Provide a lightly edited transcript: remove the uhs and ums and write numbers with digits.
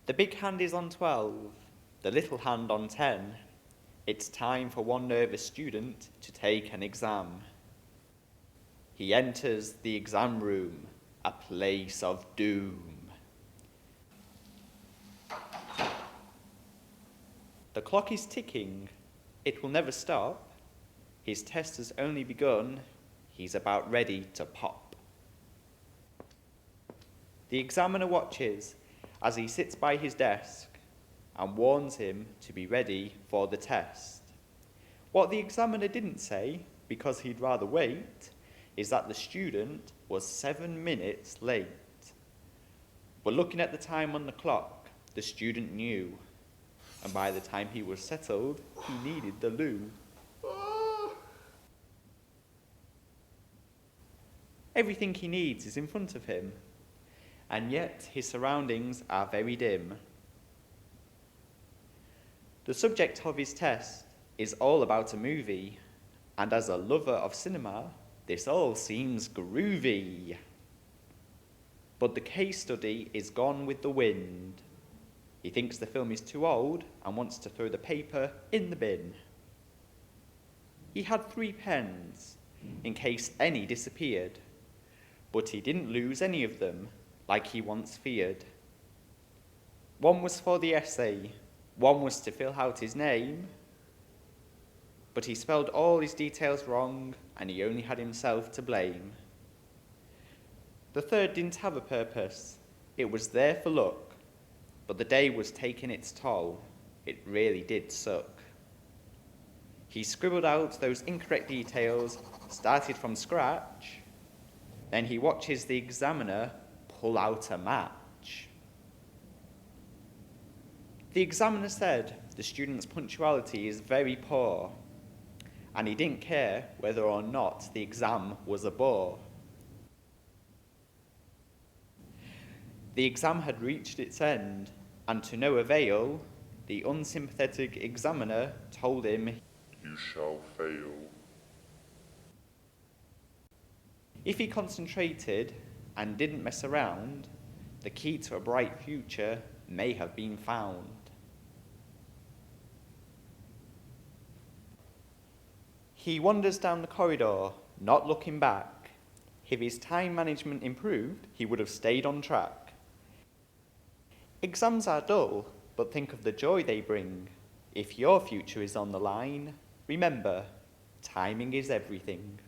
The big hand is on 12, the little hand on 10. It's time for one nervous student to take an exam. He enters the exam room, a place of doom. The clock is ticking. It will never stop. His test has only begun. He's about ready to pop. The examiner watches as he sits by his desk and warns him to be ready for the test. What the examiner didn't say, because he'd rather wait, is that the student was 7 minutes late. But looking at the time on the clock, the student knew, and by the time he was settled, he needed the loo. Everything he needs is in front of him, and yet his surroundings are very dim. The subject of his test is all about a movie, and as a lover of cinema, this all seems groovy. But the case study is gone with the wind. He thinks the film is too old and wants to throw the paper in the bin. He had 3 pens, in case any disappeared, but he didn't lose any of them, like he once feared. One was for the essay, one was to fill out his name, but he spelled all his details wrong, and he only had himself to blame. The third didn't have a purpose, it was there for luck, but the day was taking its toll. It really did suck. He scribbled out those incorrect details, started from scratch, then he watches the examiner pull out a match. The examiner said the student's punctuality is very poor, and he didn't care whether or not the exam was a bore. The exam had reached its end, and to no avail, the unsympathetic examiner told him, "You shall fail." If he concentrated and didn't mess around, the key to a bright future may have been found. He wanders down the corridor, not looking back. If his time management improved, he would have stayed on track. Exams are dull, but think of the joy they bring. If your future is on the line, remember, timing is everything.